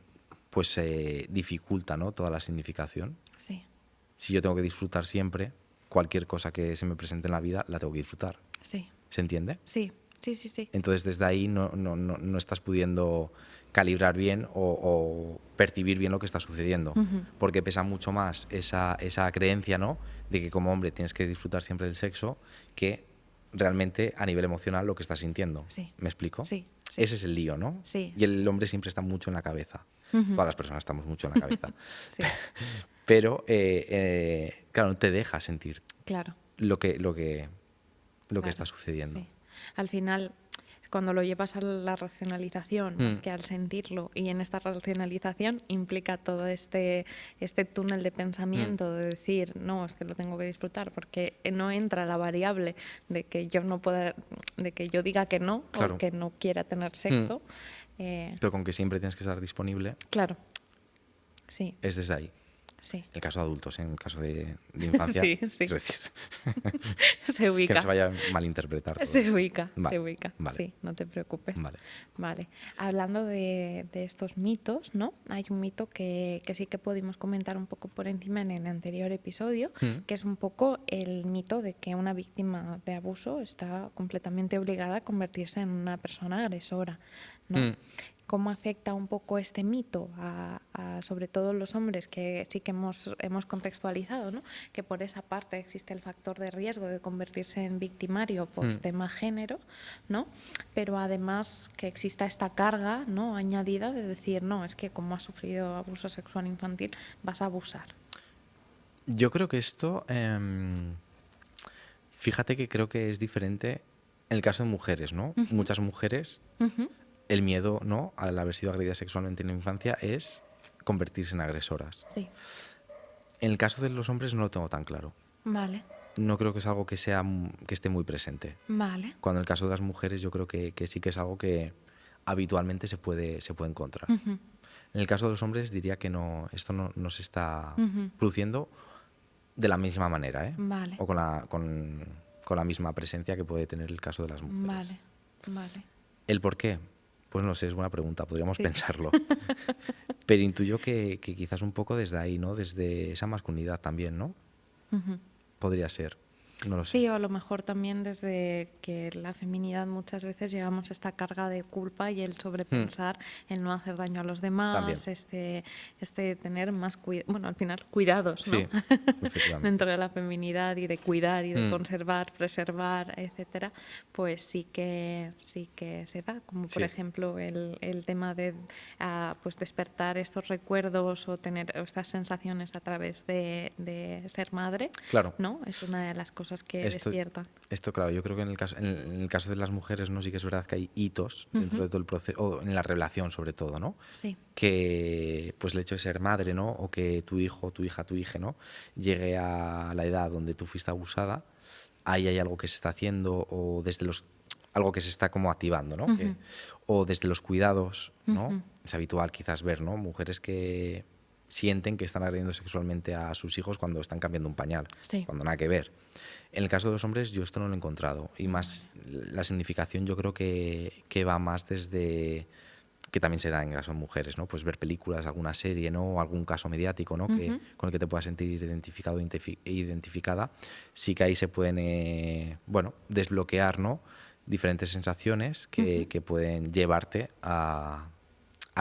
pues se dificulta, ¿no?, toda la significación. Sí. Si yo tengo que disfrutar siempre, cualquier cosa que se me presente en la vida la tengo que disfrutar. Sí. ¿Se entiende? Sí, Sí, sí, sí. Entonces desde ahí no estás pudiendo calibrar bien o percibir bien lo que está sucediendo, Ujú. porque pesa mucho más esa creencia, ¿no?, de que como hombre tienes que disfrutar siempre del sexo, que realmente a nivel emocional lo que estás sintiendo. Sí, ¿Me explico? sí, sí, Ese es el lío, ¿no? sí, Y el sí. hombre siempre está mucho en la cabeza. Ujú. Todas las personas estamos mucho en la cabeza. Sí, Pero, claro, no te deja sentir claro. lo que, lo que, lo que Claro, está sucediendo. sí. Al final, cuando lo llevas a la racionalización más Mm, que al sentirlo, y en esta racionalización implica todo este túnel de mm, pensamiento de decir, no, es que lo tengo que disfrutar, porque no entra la variable de que yo no pueda, de que yo diga que no o claro. que no quiera tener Mm, sexo. pero con que siempre tienes que estar disponible, Claro, sí, es desde ahí. sí, El caso de adultos, en el caso de infancia, sí, sí, quiero decir, se que no ubica. se vaya a malinterpretar todo Se esto. ubica, se Vale, ubica, vale, sí, no te preocupes. vale. Vale, hablando de estos mitos, ¿no? Hay un mito que sí que pudimos comentar un poco por encima en el anterior episodio, Mm, que es un poco el mito de que una víctima de abuso está completamente obligada a convertirse en una persona agresora, ¿no? mm. ¿Cómo afecta un poco este mito sobre todo los hombres, que sí que hemos contextualizado, ¿no? Que por esa parte existe el factor de riesgo de convertirse en victimario por Mm. tema género, ¿no? Pero además que exista esta carga, ¿no?, añadida de decir, no, es que como has sufrido abuso sexual infantil, vas a abusar. Yo creo que esto, fíjate que creo que es diferente en el caso de mujeres, ¿no? Ujú, Muchas mujeres, ujú. el miedo, ¿no?, al haber sido agredida sexualmente en la infancia es convertirse en agresoras. Sí, En el caso de los hombres no lo tengo tan claro. vale, No creo que es algo que esté muy presente. vale. Cuando en el caso de las mujeres yo creo que sí que es algo que habitualmente se puede encontrar. Ujú, En el caso de los hombres diría que no, esto no se está ujú. produciendo de la misma manera, ¿eh? Vale, O con la misma presencia que puede tener el caso de las mujeres. vale, vale. ¿El por qué? Pues no sé, es buena pregunta, podríamos Sí. pensarlo. Pero intuyo que quizás un poco desde ahí, ¿no? Desde esa masculinidad también, ¿no? Ujú. Podría ser, no lo sé. Sí, o a lo mejor también desde que la feminidad muchas veces llevamos esta carga de culpa y el Hmm, sobrepensar, el no hacer daño a los también, demás, este tener más bueno, al final cuidados, ¿no? sí, efectivamente. Dentro de la feminidad y de cuidar y de Hmm, conservar, preservar, etcétera, pues sí que se da, como por sí, ejemplo el tema de pues despertar estos recuerdos o tener estas sensaciones a través de ser madre, claro. ¿no? Es una de las cosas que Esto, despierta. esto, claro, yo creo que en el caso de las mujeres, ¿no? Sí que es verdad que hay hitos dentro Ujú. de todo el proceso, o en la relación sobre todo, ¿no? Sí, Que pues el hecho de ser madre, ¿no? O que tu hijo, tu hija, tu hija, ¿no?, llegue a la edad donde tú fuiste abusada, ahí hay algo que se está haciendo, o desde algo que se está como activando, ¿no? ujú, O desde los cuidados, ¿no? ujú, Es habitual quizás ver, ¿no?, mujeres que sienten que están agrediendo sexualmente a sus hijos cuando están cambiando un pañal, sí, cuando nada que ver. En el caso de los hombres yo esto no lo he encontrado, y más vale, la significación yo creo que va más desde, que también se da en caso de mujeres, ¿no? Pues ver películas, alguna serie, ¿no? O algún caso mediático, ¿no? ujú, Con el que te puedas sentir identificado e identificada. Sí que ahí se pueden, bueno, desbloquear, ¿no?, diferentes sensaciones ujú, que pueden llevarte a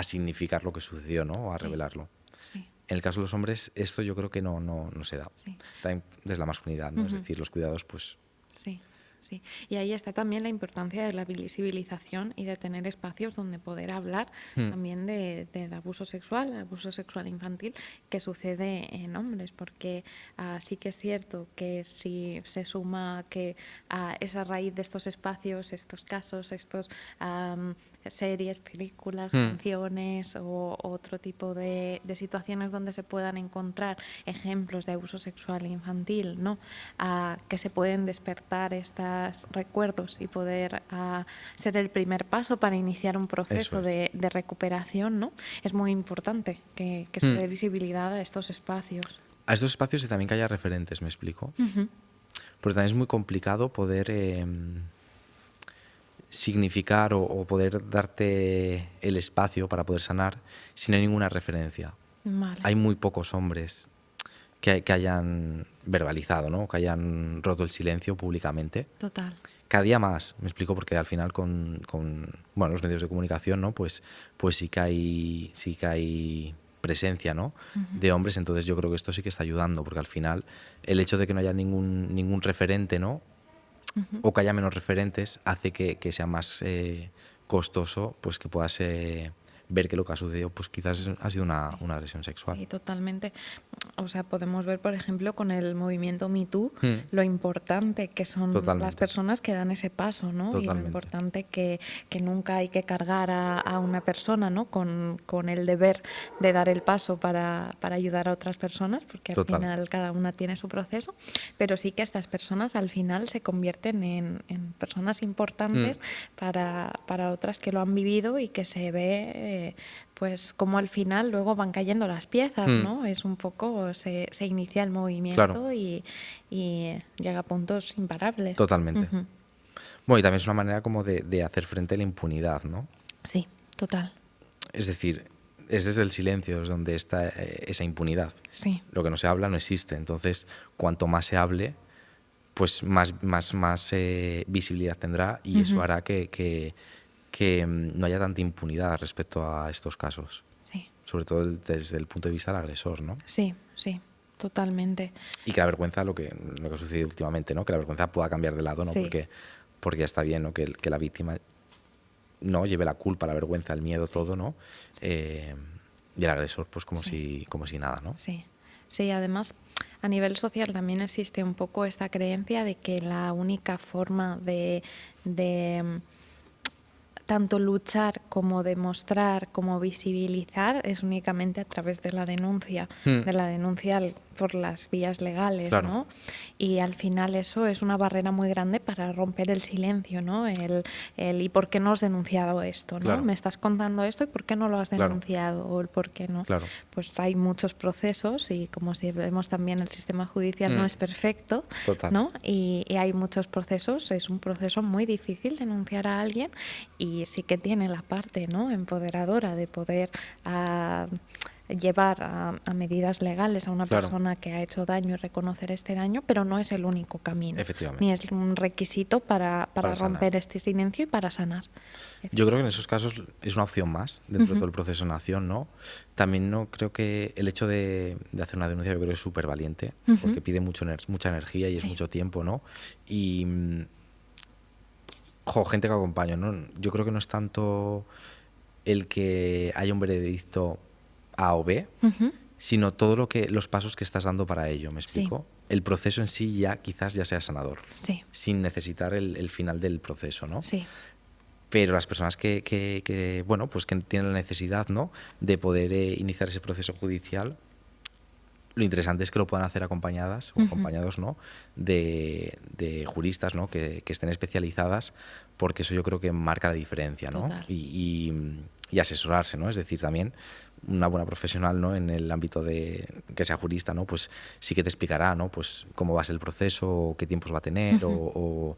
significar lo que sucedió, ¿no? O a sí, revelarlo. sí, En el caso de los hombres, esto yo creo que no se da. sí, También desde la masculinidad, ¿no? Es ujú. decir, los cuidados, pues. Sí, sí. Y ahí está también la importancia de la visibilización y de tener espacios donde poder hablar Hmm, también del abuso sexual infantil que sucede en hombres, porque sí que es cierto que si se suma que es a raíz de estos espacios, estos casos, estos series, películas, hmm, canciones o otro tipo de situaciones donde se puedan encontrar ejemplos de abuso sexual infantil, ¿no? Que se pueden despertar estos recuerdos y poder ser el primer paso para iniciar un eso proceso es. de recuperación, ¿no? Es muy importante que se Hmm. dé visibilidad a estos espacios. A estos espacios y también que haya referentes, ¿me explico? Ujú. Porque también es muy complicado poder significar o poder darte el espacio para poder sanar si no hay ninguna referencia. Vale. Hay muy pocos hombres. que hayan verbalizado, ¿no? Que hayan roto el silencio públicamente. Total. Cada día más, me explico, porque al final bueno, los medios de comunicación, ¿no? Pues sí que hay presencia, ¿no? De hombres, entonces yo creo que esto sí que está ayudando, porque al final el hecho de que no haya ningún referente, ¿no? O que haya menos referentes hace que sea más costoso, pues que puedas ver que lo que ha sucedido pues quizás ha sido una agresión sexual. Sí, totalmente. O sea, podemos ver, por ejemplo, con el movimiento Me Too, Mm. lo importante que son las Totalmente. personas que dan ese paso, ¿no? Y lo Totalmente. importante que nunca hay que cargar a una persona, ¿no? Con el deber de dar el paso para ayudar a otras personas, porque al Total. final cada una tiene su proceso, pero sí que estas personas al final se convierten en personas importantes para otras que lo han vivido y que se ve pues como al final luego van cayendo las piezas, ¿no? Es un poco, se inicia el movimiento. Claro. y llega a puntos imparables. Totalmente. Bueno, y también es una manera como de hacer frente a la impunidad, ¿no? Sí, total. Es decir, es desde el silencio es donde está esa impunidad. Sí. Lo que no se habla no existe. Entonces, cuanto más se hable, pues más visibilidad tendrá y eso hará que no haya tanta impunidad respecto a estos casos. Sí. Sobre todo desde el punto de vista del agresor, ¿no? Sí, sí, totalmente. Y que la vergüenza, lo que ha sucedido últimamente, ¿no? Que la vergüenza pueda cambiar de lado, ¿no? Sí. Porque ya está bien, ¿no? Que la víctima no lleve la culpa, la vergüenza, el miedo, todo, ¿no? Y el agresor, pues como si nada, ¿no? Sí. Sí, además, a nivel social también existe un poco esta creencia de que la única forma de tanto luchar como demostrar, como visibilizar, es únicamente a través de la denuncia, por las vías legales, Claro. ¿no? Y al final eso es una barrera muy grande para romper el silencio, ¿no? El ¿y por qué no has denunciado esto, no? Claro. Me estás contando esto y ¿por qué no lo has Claro. denunciado? O el por qué no. Claro. Pues hay muchos procesos y como si vemos también el sistema judicial no es perfecto, Total. ¿no? Y hay muchos procesos, es un proceso muy difícil denunciar a alguien y sí que tiene la parte, ¿no? Empoderadora de poder llevar a medidas legales a una Claro. persona que ha hecho daño y reconocer este daño, pero no es el único camino. Efectivamente. Ni es un requisito para romper este silencio y para sanar. Yo creo que en esos casos es una opción más dentro de todo el proceso de nación, ¿no? También no creo que el hecho de hacer una denuncia yo creo que es súper valiente, porque pide mucha energía y es mucho tiempo, ¿no? Y gente que acompaño, ¿no? Yo creo que no es tanto el que haya un veredicto A o B, sino los pasos que estás dando para ello, ¿me explico? Sí. El proceso en sí quizás ya sea sanador, Sí. sin necesitar el final del proceso, ¿no? Sí. Pero las personas que bueno, pues que tienen la necesidad, ¿no? De poder iniciar ese proceso judicial, lo interesante es que lo puedan hacer acompañadas o acompañados, ¿no? De juristas, ¿no? Que estén especializadas, porque eso yo creo que marca la diferencia, ¿no? Y asesorarse, ¿no? Es decir, también una buena profesional, ¿no? En el ámbito de que sea jurista, ¿no? Pues sí que te explicará, ¿no? Pues cómo va a ser el proceso, qué tiempos va a tener o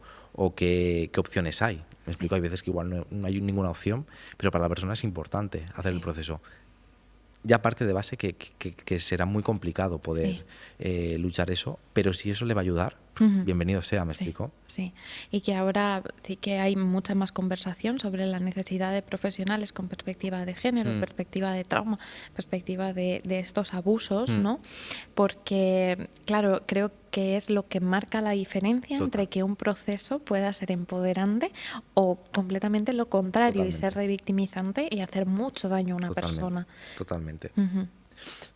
qué opciones hay. Me explico, hay veces que igual no hay ninguna opción, pero para la persona es importante hacer el proceso. Ya parte de base que será muy complicado poder luchar eso, pero si eso le va a ayudar, bienvenido sea, ¿me explico? Sí, y que ahora sí que hay mucha más conversación sobre la necesidad de profesionales con perspectiva de género, perspectiva de trauma, perspectiva de estos abusos, ¿no? Porque, claro, creo que es lo que marca la diferencia entre que un proceso pueda ser empoderante o completamente lo contrario y ser revictimizante y hacer mucho daño a una persona. Totalmente.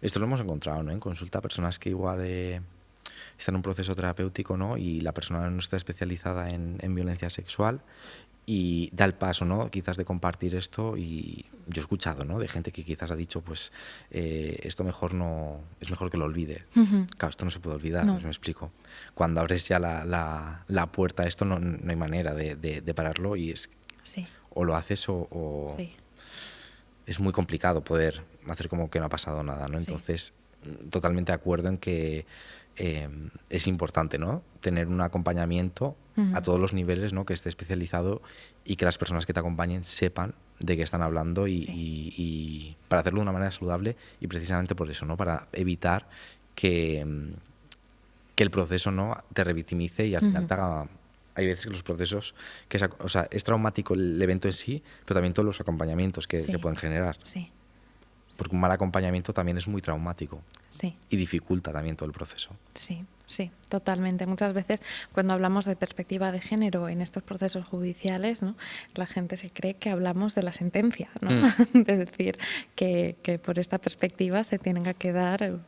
Esto lo hemos encontrado, ¿no? En consulta, personas que igual está en un proceso terapéutico, ¿no? Y la persona no está especializada en violencia sexual y da el paso, ¿no? Quizás de compartir esto, y yo he escuchado, ¿no? De gente que quizás ha dicho, pues esto mejor no, es mejor que lo olvide. Claro, esto no se puede olvidar, no. Me explico. Cuando abres ya la puerta a esto no hay manera de pararlo y es o lo haces o es muy complicado poder hacer como que no ha pasado nada, ¿no? Entonces, totalmente de acuerdo en que es importante, ¿no? Tener un acompañamiento a todos los niveles, ¿no? Que esté especializado y que las personas que te acompañen sepan de qué están hablando y para hacerlo de una manera saludable y precisamente por eso, ¿no? Para evitar que, que el proceso, ¿no?, te revictimice y al final Ujú. te haga... Hay veces que los procesos, o sea, es traumático el evento en sí, pero también todos los acompañamientos que se Sí, pueden generar. sí, Porque un mal acompañamiento también es muy traumático sí. y dificulta también todo el proceso. Sí, sí, totalmente. Muchas veces cuando hablamos de perspectiva de género en estos procesos judiciales, ¿no?, la gente se cree que hablamos de la sentencia, ¿no? Mm. De decir que por esta perspectiva se tenga que dar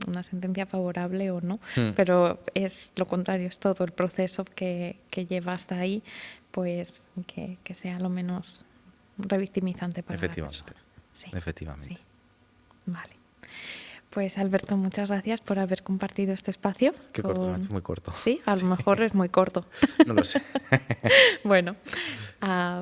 una sentencia favorable o no, Mm. pero es lo contrario, es todo el proceso que lleva hasta ahí, pues que sea lo menos revictimizante para la Efectivamente. persona. Sí, Efectivamente. sí, vale. Pues Alberto, muchas gracias por haber compartido este espacio. Qué corto, se me ha hecho muy corto. Sí, a lo Sí. mejor es muy corto. No lo sé. Bueno,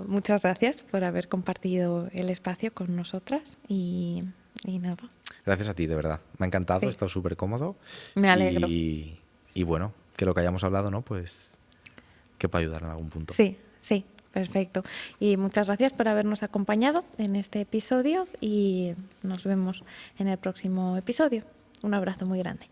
muchas gracias por haber compartido el espacio con nosotras y nada. Gracias a ti, de verdad. Me ha encantado, he Sí, estado súper cómodo. me alegro. Y bueno, que lo que hayamos hablado, ¿no?, pues que pueda ayudar en algún punto. Sí, sí, perfecto. Y muchas gracias por habernos acompañado en este episodio y nos vemos en el próximo episodio. Un abrazo muy grande.